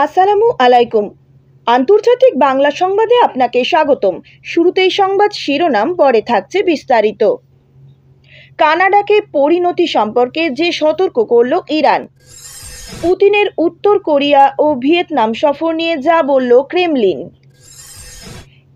আসসালামু আলাইকুম। আন্তর্জাতিক বাংলা সংবাদে আপনাকে স্বাগতম। শুরুতেই সংবাদ শিরোনাম, পরে থাকছে বিস্তারিত। কানাডাকে পরিণতি সম্পর্কে যে সতর্ক করল ইরান। পুতিনের উত্তর কোরিয়া ও ভিয়েতনাম সফর নিয়ে যা বলল ক্রেমলিন।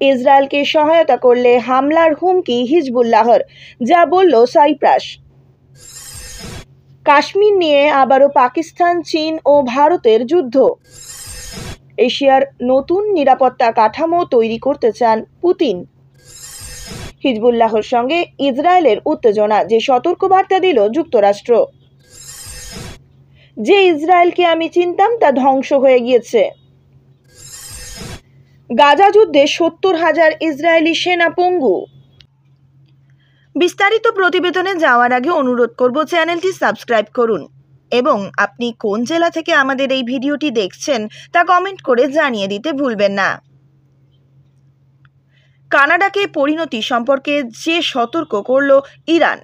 ইসরায়েলকে সহায়তা করলে হামলার হুমকি হিজবুল্লাহর, যা বলল সাইপ্রাস। কাশ্মীর নিয়ে আবারও পাকিস্তান, চীন ও ভারতের যুদ্ধ। এশিয়ার নতুন নিরাপত্তা কাঠামো তৈরি করতে চান পুতিন। হিজবুল্লাহর সঙ্গে ইসরায়েলের উত্তেজনা, যে সতর্কবার্তা দিল যুক্তরাষ্ট্র। যে ইসরায়েলকে আমি চিনতাম তা ধ্বংস হয়ে গিয়েছে। গাজা যুদ্ধে ৭০,০০০ ইসরায়েলি সেনা পঙ্গু। বিস্তারিত প্রতিবেদনে যাওয়ার আগে অনুরোধ করব চ্যানেলটি সাবস্ক্রাইব করুন এবং আপনি কোন জেলা থেকে আমাদের এই ভিডিওটি দেখছেন তা কমেন্ট করে জানিয়ে দিতে ভুলবেন না। কানাডাকে পরিণতি সম্পর্কে যে সতর্ক করল ইরান।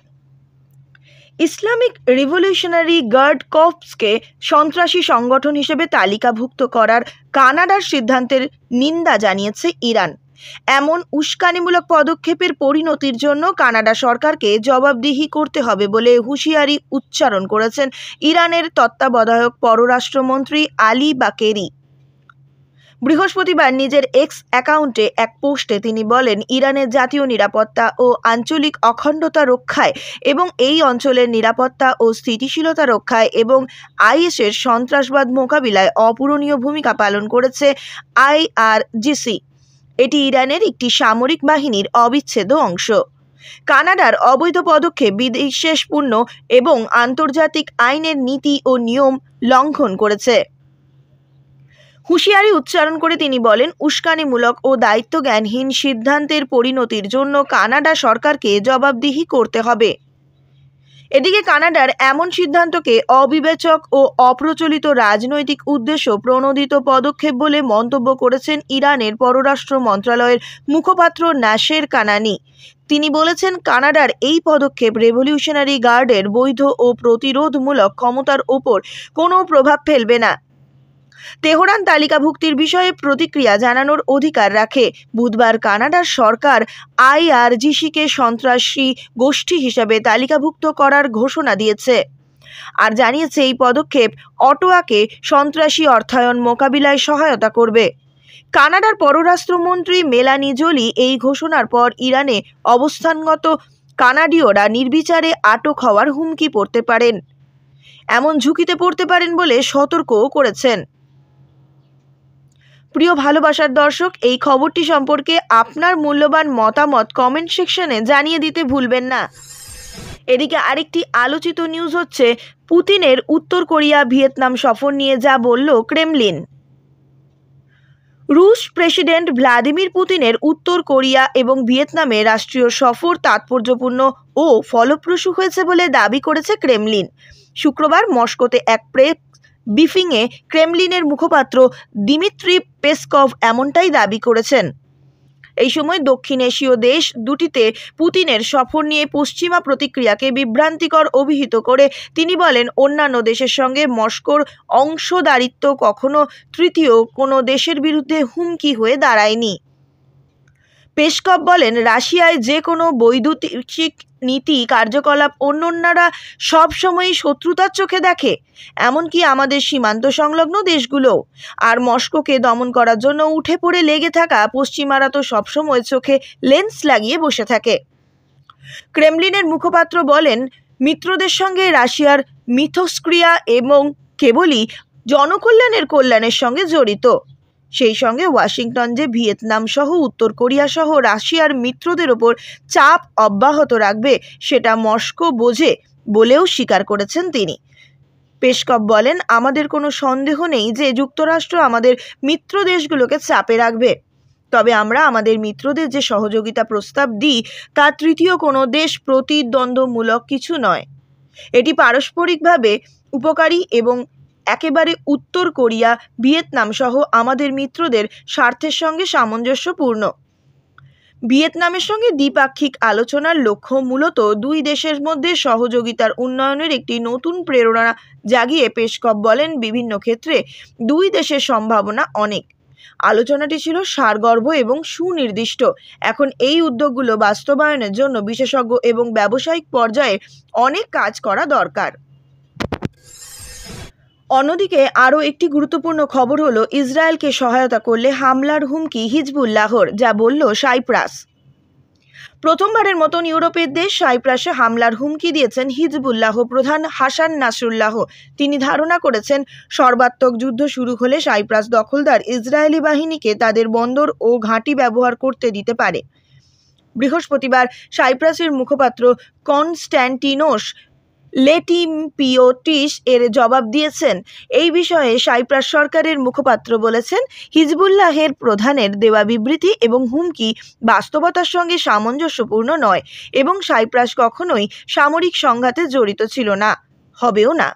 ইসলামিক রিভলিউশনারি গার্ড কর্পসকে সন্ত্রাসী সংগঠন হিসেবে তালিকাভুক্ত করার কানাডার সিদ্ধান্তের নিন্দা জানিয়েছে ইরান। এমন উস্কানিমূলক পদক্ষেপের পরিণতির জন্য কানাডা সরকারকে জবাবদিহি করতে হবে বলে হুঁশিয়ারি উচ্চারণ করেছেন ইরানের তত্ত্বাবধায়ক পররাষ্ট্রমন্ত্রী আলী বাকেরি। বৃহস্পতিবার নিজের এক্স অ্যাকাউন্টে এক পোস্টে তিনি বলেন, ইরানের জাতীয় নিরাপত্তা ও আঞ্চলিক অখণ্ডতা রক্ষায় এবং এই অঞ্চলের নিরাপত্তা ও স্থিতিশীলতা রক্ষায় এবং আইএসের সন্ত্রাসবাদ মোকাবিলায় অপূরণীয় ভূমিকা পালন করেছে আইআরজিসি। এটি ইরানের একটি সামরিক বাহিনীর অবিচ্ছেদ্য অংশ। কানাডার অবৈধ পদক্ষেপ বিদ্বেষপূর্ণ এবং আন্তর্জাতিক আইনের নীতি ও নিয়ম লঙ্ঘন করেছে। হুঁশিয়ারি উচ্চারণ করে তিনি বলেন, উস্কানিমূলক ও দায়িত্বজ্ঞানহীন সিদ্ধান্তের পরিণতির জন্য কানাডা সরকারকে জবাবদিহি করতে হবে। এদিকে কানাডার এমন সিদ্ধান্তকে অবিবেচক ও অপ্রচলিত রাজনৈতিক উদ্দেশ্য প্রণোদিত পদক্ষেপ বলে মন্তব্য করেছেন ইরানের পররাষ্ট্র মন্ত্রণালয়ের মুখপাত্র নাসের কানানি। তিনি বলেছেন, কানাডার এই পদক্ষেপ রেভলিউশনারি গার্ডের বৈধ ও প্রতিরোধমূলক ক্ষমতার ওপর কোনো প্রভাব ফেলবে না। তেহরান তালিকাভুক্তির বিষয়ে প্রতিক্রিয়া জানানোর অধিকার রাখে। বুধবার কানাডার সরকার আইআরজিসিকে সন্ত্রাসী গোষ্ঠী হিসেবে তালিকাভুক্ত করার ঘোষণা দিয়েছে আর জানিয়েছে এই পদক্ষেপ অটোয়াকে সন্ত্রাসী অর্থায়ন মোকাবিলায় সহায়তা করবে। কানাডার পররাষ্ট্রমন্ত্রী মেলানি জোলি এই ঘোষণার পর ইরানে অবস্থানগত কানাডীয়রা নির্বিচারে আটক হওয়ার হুমকি পড়তে পারেন, এমন ঝুঁকিতে পড়তে পারেন বলে সতর্কও করেছেন। প্রিয় ভালোবাসার দর্শক, এই খবরটি সম্পর্কে আপনার মূল্যবান মতামত কমেন্ট সেকশনে জানিয়ে দিতে ভুলবেন না। এদিকে আরেকটি আলোচিত নিউজ হচ্ছে পুতিনের উত্তর কোরিয়া ভিয়েতনাম সফর নিয়ে যা বলল ক্রেমলিন। রুশ প্রেসিডেন্ট ভ্লাদিমির পুতিনের উত্তর কোরিয়া এবং ভিয়েতনামে রাষ্ট্রীয় সফর তাৎপর্যপূর্ণ ও ফলপ্রসূ হয়েছে বলে দাবি করেছে ক্রেমলিন। শুক্রবার মস্কোতে এক প্রেস ব্রিফিংয়ে ক্রেমলিনের মুখপাত্র দিমিত্রি পেসকভ এমনটাই দাবি করেছেন। এই সময় দক্ষিণ এশীয় দেশ দুটিতে পুতিনের সফর নিয়ে পশ্চিমা প্রতিক্রিয়াকে বিভ্রান্তিকর অভিহিত করে তিনি বলেন, অন্যান্য দেশের সঙ্গে মস্কোর অংশদারিত্ব কখনো তৃতীয় কোনো দেশের বিরুদ্ধে হুমকি হয়ে দাঁড়ায়নি। পেসকভ বলেন, রাশিয়ায় যে কোনো বৈদেশিক নীতি কার্যকলাপ অন্যান্যরা সবসময়ই শত্রুতার চোখে দেখে, এমনকি আমাদের সীমান্ত সংলগ্ন দেশগুলো। আর মস্কোকে দমন করার জন্য উঠে পড়ে লেগে থাকা পশ্চিমারা তো সবসময় চোখে লেন্স লাগিয়ে বসে থাকে। ক্রেমলিনের মুখপাত্র বলেন, মিত্রদের সঙ্গে রাশিয়ার মিথস্ক্রিয়া এবং কেবলই কল্যাণের সঙ্গে জড়িত। সেই সঙ্গে ওয়াশিংটন যে ভিয়েতনাম সহ উত্তর কোরিয়া সহ রাশিয়ার মিত্রদের ওপর চাপ অব্যাহত রাখবে সেটা মস্কো বোঝে বলেও স্বীকার করেছেন তিনি। পেসকভ বলেন, আমাদের কোনো সন্দেহ নেই যে যুক্তরাষ্ট্র আমাদের মিত্র দেশগুলোকে চাপে রাখবে, তবে আমরা আমাদের মিত্রদের যে সহযোগিতা প্রস্তাব দিই তা তৃতীয় কোনো দেশ প্রতিদ্বন্দ্বমূলক কিছু নয়। এটি পারস্পরিকভাবে উপকারী এবং একেবারে উত্তর কোরিয়া, ভিয়েতনাম সহ আমাদের মিত্রদের স্বার্থের সঙ্গে সামঞ্জস্যপূর্ণ। ভিয়েতনামের সঙ্গে দ্বিপাক্ষিক আলোচনার লক্ষ্য মূলত দুই দেশের মধ্যে সহযোগিতার উন্নয়নের একটি নতুন প্রেরণা জাগিয়ে পেসকভ বলেন, বিভিন্ন ক্ষেত্রে দুই দেশের সম্ভাবনা অনেক। আলোচনাটি ছিল সারগর্ভ এবং সুনির্দিষ্ট। এখন এই উদ্যোগগুলো বাস্তবায়নের জন্য বিশেষজ্ঞ এবং ব্যবসায়িক পর্যায়ে অনেক কাজ করা দরকার। অন্যদিকে আরও একটি গুরুত্বপূর্ণ খবর হলো, ইসরায়েলকে সহায়তা করলে হামলার হুমকি হিজবুল্লাহর, যা বলল সাইপ্রাস। প্রথমবারের মতন ইউরোপের দেশ সাইপ্রাসে হামলার হুমকি দিয়েছেন হিজবুল্লাহ প্রধান হাসান নাসরুল্লাহ। তিনি ধারণা করেছেন, সর্বাত্মক যুদ্ধ শুরু হলে সাইপ্রাস দখলদার ইসরায়েলি বাহিনীকে তাদের বন্দর ও ঘাঁটি ব্যবহার করতে দিতে পারে। বৃহস্পতিবার সাইপ্রাসের মুখপাত্র কনস্ট্যান্টিনোস লেটিমপিওটিস এর জবাব দিয়েছেন। এই বিষয়ে সাইপ্রাস সরকারের মুখপাত্র বলেছেন, হিজবুল্লাহের প্রধানের দেওয়া বিবৃতি এবং হুমকি বাস্তবতার সঙ্গে সামঞ্জস্যপূর্ণ নয় এবং সাইপ্রাস কখনোই সামরিক সংঘাতে জড়িত ছিল না, হবেও না।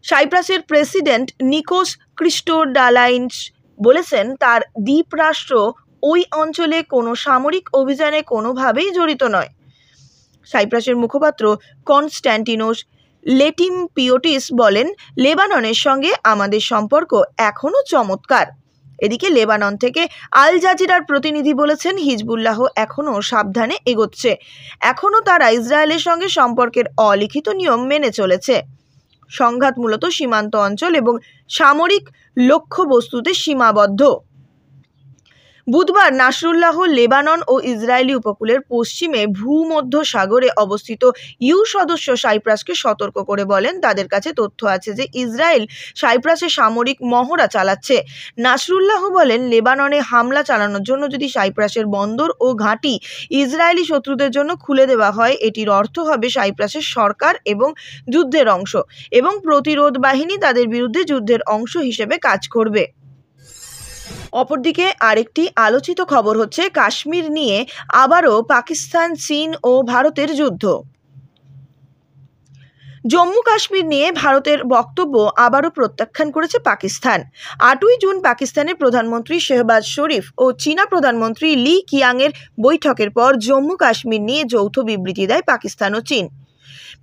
সাইপ্রাসের প্রেসিডেন্ট নিকোস ক্রিস্টোডালাইনস বলেছেন, তার দ্বীপরাষ্ট্র ওই অঞ্চলে কোনো সামরিক অভিযানে কোনোভাবেই জড়িত নয়। সাইপ্রাসের মুখপাত্র কনস্ট্যান্টিনোস লেটিমপিওটিস বলেন, লেবাননের সঙ্গে আমাদের সম্পর্ক এখনও চমৎকার। এদিকে লেবানন থেকে আল জাজিরার প্রতিনিধি বলেছেন, হিজবুল্লাহ এখনও সাবধানে এগোচ্ছে। এখনও তারা ইসরায়েলের সঙ্গে সম্পর্কের অলিখিত নিয়ম মেনে চলেছে। সংঘাত মূলত সীমান্ত অঞ্চল এবং সামরিক লক্ষ্যবস্তুতে সীমাবদ্ধ। বুধবার নাসরুল্লাহ লেবানন ও ইসরায়েলি উপকূলের পশ্চিমে ভূমধ্য সাগরে অবস্থিত ইউ সদস্য সাইপ্রাসকে সতর্ক করে বলেন, তাদের কাছে তথ্য আছে যে ইসরায়েল সাইপ্রাসে সামরিক মহড়া চালাচ্ছে। নাসরুল্লাহ বলেন, লেবাননে হামলা চালানোর জন্য যদি সাইপ্রাসের বন্দর ও ঘাঁটি ইসরায়েলি শত্রুদের জন্য খুলে দেওয়া হয়, এটির অর্থ হবে সাইপ্রাসের সরকার এবং যুদ্ধের অংশ এবং প্রতিরোধ বাহিনী তাদের বিরুদ্ধে যুদ্ধের অংশ হিসেবে কাজ করবে। অপরদিকে আরেকটি আলোচিত খবর হচ্ছে, কাশ্মীর নিয়ে আবারও পাকিস্তান, চীন ও ভারতের যুদ্ধ। জম্মু কাশ্মীর নিয়ে ভারতের বক্তব্য আবারও প্রত্যাখ্যান করেছে পাকিস্তান। 8ই জুন পাকিস্তানের প্রধানমন্ত্রী শেহবাজ শরীফ ও চীনা প্রধানমন্ত্রী লি কিয়াংয়ের বৈঠকের পর জম্মু কাশ্মীর নিয়ে যৌথ বিবৃতি দেয় পাকিস্তান ও চীন।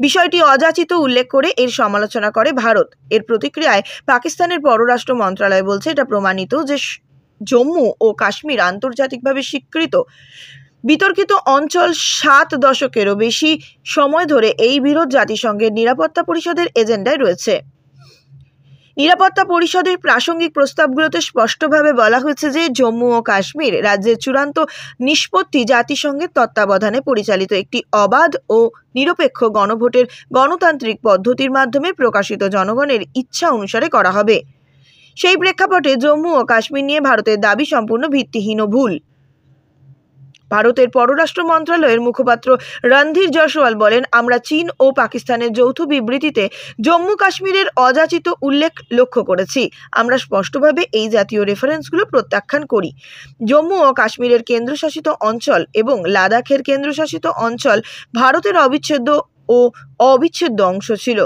বিষয়টি অযাচিত উল্লেখ করে এর সমালোচনা করে ভারত। এর প্রতিক্রিয়ায় পাকিস্তানের পররাষ্ট্র মন্ত্রণালয় বলছে, এটা প্রমাণিত যে জম্মু ও কাশ্মীর আন্তর্জাতিকভাবে স্বীকৃত বিতর্কিত অঞ্চল। 7 দশকেরও বেশি সময় ধরে এই বিরোধ জাতিসংঘের নিরাপত্তা পরিষদের এজেন্ডায় রয়েছে। নিরাপত্তা পরিষদের প্রাসঙ্গিক প্রস্তাবগুলোতে স্পষ্টভাবে বলা হয়েছে যে জম্মু ও কাশ্মীর রাজ্যের চূড়ান্ত নিষ্পত্তি জাতিসংঘের তত্ত্বাবধানে পরিচালিত একটি অবাধ ও নিরপেক্ষ গণভোটের গণতান্ত্রিক পদ্ধতির মাধ্যমে প্রকাশিত জনগণের ইচ্ছা অনুসারে করা হবে। সেই প্রেক্ষাপটে জম্মু ও কাশ্মীর নিয়ে ভারতের দাবি সম্পূর্ণ ভিত্তিহীন ও ভুল। ভারতের পররাষ্ট্র মন্ত্রণালয়ের মুখপাত্র রণধীর জয়সওয়াল বলেন, আমরা চীন ও পাকিস্তানের যৌথ বিবৃতিতে জম্মু কাশ্মীরের অযাচিত উল্লেখ লক্ষ্য করেছি। আমরা স্পষ্টভাবে এই জাতীয় রেফারেন্সগুলো প্রত্যাখ্যান করি। জম্মু ও কাশ্মীরের কেন্দ্রশাসিত অঞ্চল এবং লাদাখের কেন্দ্রশাসিত অঞ্চল ভারতের অবিচ্ছেদ্য অংশ ছিল,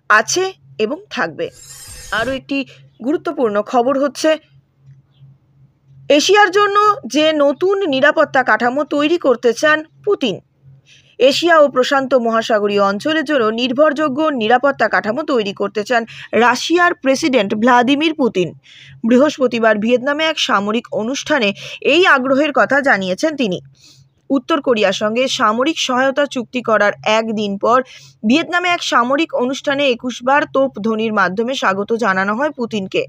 আছে এবং থাকবে। আরও একটি গুরুত্বপূর্ণ খবর হচ্ছে, এশিয়ার জন্য যে নতুন নিরাপত্তা কাঠামো তৈরি করতে চান পুতিন। এশিয়া ও প্রশান্ত মহাসাগরীয় অঞ্চলের জন্য নির্ভরযোগ্য নিরাপত্তা কাঠামো তৈরি করতে চান রাশিয়ার প্রেসিডেন্ট ভ্লাদিমির পুতিন। বৃহস্পতিবার ভিয়েতনামে এক সামরিক অনুষ্ঠানে এই আগ্রহের কথা জানিয়েছেন তিনি। উত্তর কোরিয়ার সঙ্গে সামরিক সহায়তা চুক্তি করার একদিন পর ভিয়েতনামে এক সামরিক অনুষ্ঠানে 21 বার তোপ ধ্বনির মাধ্যমে স্বাগত জানানো হয় পুতিনকে।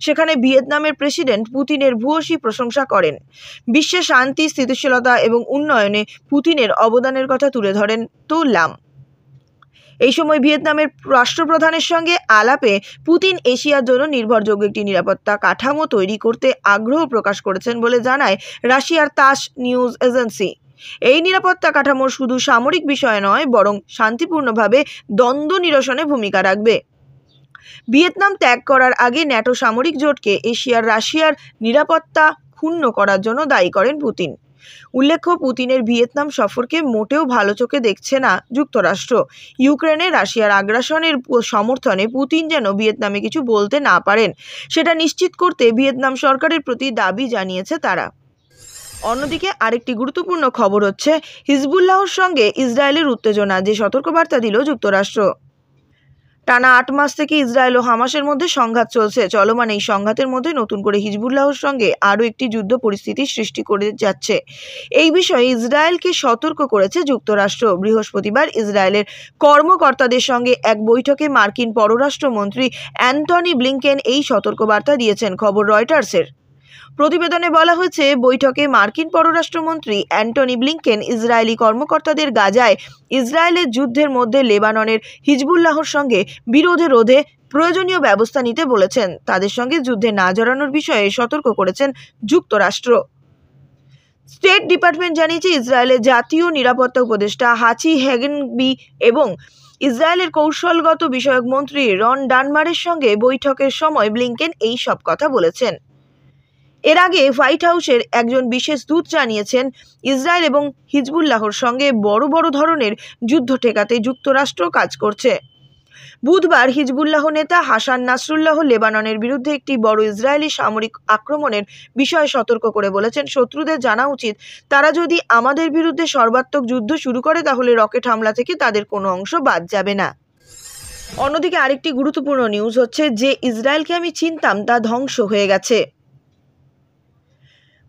সেখানে ভিয়েতনামের প্রেসিডেন্ট পুতিনের ভূয়সী প্রশংসা করেন। বিশ্বে শান্তি, স্থিতিশীলতা এবং উন্নয়নে পুতিনের অবদানের কথা তুলে ধরেন তো লাম। এই সময় ভিয়েতনামের রাষ্ট্রপ্রধানের সঙ্গে আলাপে পুতিন এশিয়ার জন্য নির্ভরযোগ্য একটি নিরাপত্তা কাঠামো তৈরি করতে আগ্রহ প্রকাশ করেছেন বলে জানায় রাশিয়ার তাস নিউজ এজেন্সি। এই নিরাপত্তা কাঠামো শুধু সামরিক বিষয় নয়, বরং শান্তিপূর্ণভাবে দ্বন্দ্ব নিরসনে ভূমিকা রাখবে। ভিয়েতনাম ত্যাগ করার আগে ন্যাটো সামরিক জোটকে এশিয়ার রাশিয়ার নিরাপত্তা ক্ষুণ্ণ করার জন্য দায়ী করেন পুতিন। উল্লেখ্য, পুতিনের ভিয়েতনাম সফরকে মোটেও ভালো চোখে দেখছে না যুক্তরাষ্ট্র। ইউক্রেনে রাশিয়ার আগ্রাসনের সমর্থনে পুতিন যেন ভিয়েতনামে কিছু বলতে না পারেন, সেটা নিশ্চিত করতে ভিয়েতনাম সরকারের প্রতি দাবি জানিয়েছে তারা। অন্যদিকে আরেকটি গুরুত্বপূর্ণ খবর হচ্ছে হিজবুল্লাহর সঙ্গে ইসরায়েলের উত্তেজনা, যে সতর্কবার্তা দিল যুক্তরাষ্ট্র। টানা ৮ মাস থেকে ইসরায়েল ও হামাসের মধ্যে সংঘাত চলছে। চলমান এই সংঘাতের মধ্যে নতুন করে হিজবুল্লাহর সঙ্গে আরও একটি যুদ্ধ পরিস্থিতির সৃষ্টি করে যাচ্ছে। এই বিষয়ে ইসরায়েলকে সতর্ক করেছে যুক্তরাষ্ট্র। বৃহস্পতিবার ইসরায়েলের কর্মকর্তাদের সঙ্গে এক বৈঠকে মার্কিন পররাষ্ট্রমন্ত্রী অ্যান্টনি ব্লিংকেন এই সতর্কবার্তা দিয়েছেন, খবর রয়টার্সের। প্রতিবেদনে বলা হয়েছে, বৈঠকে মার্কিন পররাষ্ট্রমন্ত্রী অ্যান্টনি ব্লিংকেন ইসরায়েলি কর্মকর্তাদের গাজায় ইসরায়েলের যুদ্ধের মধ্যে লেবাননের হিজবুল্লাহর সঙ্গে বিরোধে রোধে প্রয়োজনীয় ব্যবস্থা নিতে বলেছেন। তাদের সঙ্গে যুদ্ধে না জড়ানোর বিষয়ে সতর্ক করেছেন যুক্তরাষ্ট্র। স্টেট ডিপার্টমেন্ট জানিয়েছে, ইসরায়েলের জাতীয় নিরাপত্তা উপদেষ্টা হাচি হেগেনবি এবং ইসরায়েলের কৌশলগত বিষয়ক মন্ত্রী রন ডানমারের সঙ্গে বৈঠকের সময় ব্লিংকেন এই সব কথা বলেছেন। এর আগে হোয়াইট হাউসের একজন বিশেষ দূত জানিয়েছেন, ইসরায়েল এবং হিজবুল্লাহর সঙ্গে বড় বড় ধরনের যুদ্ধ ঠেকাতে যুক্তরাষ্ট্র কাজ করছে। বুধবার হিজবুল্লাহ নেতা হাসান নাসরুল্লাহ লেবাননের বিরুদ্ধে একটি বড় ইসরায়েলি সামরিক আক্রমণের বিষয়ে সতর্ক করে বলেছেন, শত্রুদের জানা উচিত তারা যদি আমাদের বিরুদ্ধে সর্বাত্মক যুদ্ধ শুরু করে তাহলে রকেট হামলা থেকে তাদের কোনো অংশ বাদ যাবে না। অন্যদিকে আরেকটি গুরুত্বপূর্ণ নিউজ হচ্ছে, যে ইসরায়েলকে আমি চিনতাম তা ধ্বংস হয়ে গেছে।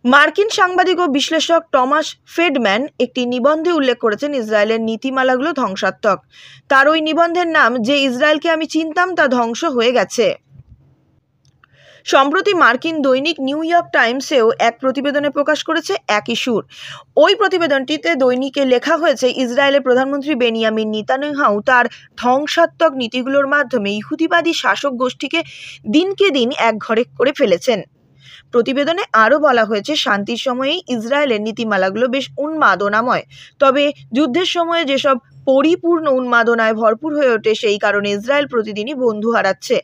মার্কিন সাংবাদিক ও বিশ্লেষক টমাস ফ্রেডম্যান একটি নিবন্ধে উল্লেখ করেছেন, ইসরায়েলের নীতিমালাগুলো ধ্বংসাত্মক। তার ওই নিবন্ধের নাম, যে ইসরায়েলকে আমি চিনতাম তা ধ্বংস হয়ে গেছে। সম্প্রতি মার্কিন দৈনিক নিউ ইয়র্ক টাইমসেও এক প্রতিবেদনে প্রকাশ করেছে একই সুর। ওই প্রতিবেদনটিতে দৈনিকে লেখা হয়েছে, ইসরায়েলের প্রধানমন্ত্রী বেনিয়ামিন নেতানিয়াহু তার ধ্বংসাত্মক নীতিগুলোর মাধ্যমে ইহুদিবাদী শাসক গোষ্ঠীকে দিনকে দিন একঘরে করে ফেলেছেন। প্রতিবেদনে আরও বলা হয়েছে, শান্তির সময়েই ইসরায়েলের নীতিমালাগুলো বেশ উন্মাদনাময়, তবে যুদ্ধের সময়ে যেসব পরিপূর্ণ উন্মাদনায় ভরপুর হয়ে ওঠে সেই কারণে ইসরায়েল প্রতিদিনই বন্ধু হারাচ্ছে,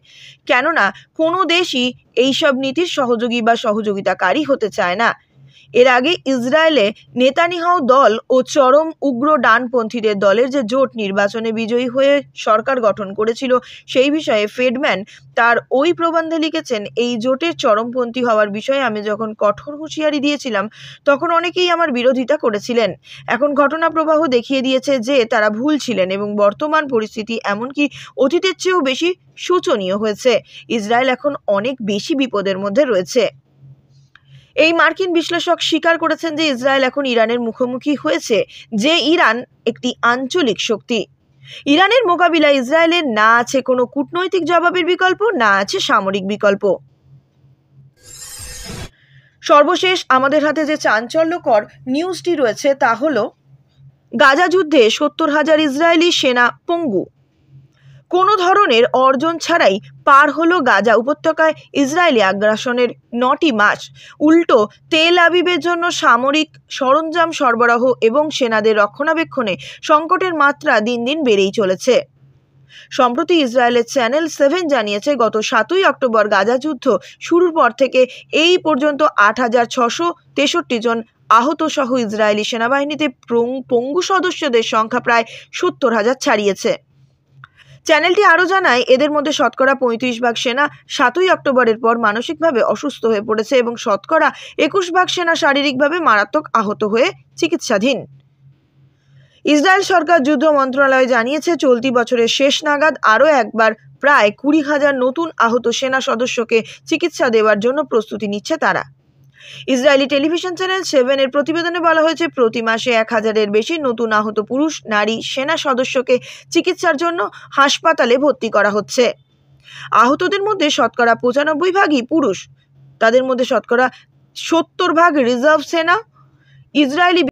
কেননা কোনো দেশই এইসব নীতির সহযোগী বা সহযোগিতাকারী হতে চায় না। এর আগে ইসরায়েলে নেতানিয়াহু দল ও চরম উগ্র ডানপন্থীদের দলের যে জোট নির্বাচনে বিজয়ী হয়ে সরকার গঠন করেছিল, সেই বিষয়ে ফ্রেডম্যান তার ওই প্রবন্ধে লিখেছেন, এই জোটের চরমপন্থী হওয়ার বিষয়ে আমি যখন কঠোর হুঁশিয়ারি দিয়েছিলাম তখন অনেকেই আমার বিরোধিতা করেছিলেন। এখন ঘটনা প্রবাহ দেখিয়ে দিয়েছে যে তারা ভুল ছিলেন এবং বর্তমান পরিস্থিতি এমনকি অতীতের চেয়েও বেশি শোচনীয় হয়েছে। ইসরায়েল এখন অনেক বেশি বিপদের মধ্যে রয়েছে। এই মার্কিন বিশ্লেষক স্বীকার করেছেন যে ইসরায়েল এখন ইরানের মুখোমুখি হয়েছে, যে ইরান একটি আঞ্চলিক শক্তি। ইরানের মোকাবিলায় ইসরায়েলের না আছে কোনো কূটনৈতিক জবাবের বিকল্প, না আছে সামরিক বিকল্প। সর্বশেষ আমাদের হাতে যে চাঞ্চল্যকর নিউজটি রয়েছে তা হলো, গাজা যুদ্ধে ৭০,০০০ ইসরায়েলি সেনা পঙ্গু। কোনো ধরনের অর্জন ছাড়াই পার হলো গাজা উপত্যকায় ইসরায়েলি আগ্রাসনের ৯টি মাস। উল্টো তেল আবিবের জন্য সামরিক সরঞ্জাম সরবরাহ এবং সেনাদের রক্ষণাবেক্ষণে সংকটের মাত্রা দিন দিন বেড়েই চলেছে। সম্প্রতি ইসরায়েলের চ্যানেল 7 জানিয়েছে, গত ৭ই অক্টোবর গাজা যুদ্ধ শুরুর পর থেকে এই পর্যন্ত ৮,৬৬৩ জন আহত সহ ইসরায়েলি সেনাবাহিনীতে পঙ্গু সদস্যদের সংখ্যা প্রায় ৭০,০০০ ছাড়িয়েছে। চ্যানেলটি আরও জানায়, এদের মধ্যে শতকরা ৩৫% সেনা ৭ই অক্টোবরের পর মানসিকভাবে অসুস্থ হয়ে পড়েছে এবং শতকরা ২১% সেনা শারীরিকভাবে মারাত্মক আহত হয়ে চিকিৎসাধীন। ইসরায়েল সরকার যুদ্ধ মন্ত্রণালয় জানিয়েছে, চলতি বছরের শেষ নাগাদ আরও একবার প্রায় ২০,০০০ নতুন আহত সেনা সদস্যকে চিকিৎসা দেওয়ার জন্য প্রস্তুতি নিচ্ছে তারা। ইসরায়েলি টেলিভিশন চ্যানেল 7 এর প্রতিবেদনে বলা হয়েছে, প্রতি মাসে ১,০০০-এর বেশি নতুন আহত পুরুষ নারী সেনা সদস্যকে চিকিৎসার জন্য হাসপাতালে ভর্তি করা হচ্ছে। আহতদের মধ্যে শতকরা ৯৫% পুরুষ, তাদের মধ্যে শতকরা ৭০% রিজার্ভ সেনা। ইসরায়েলি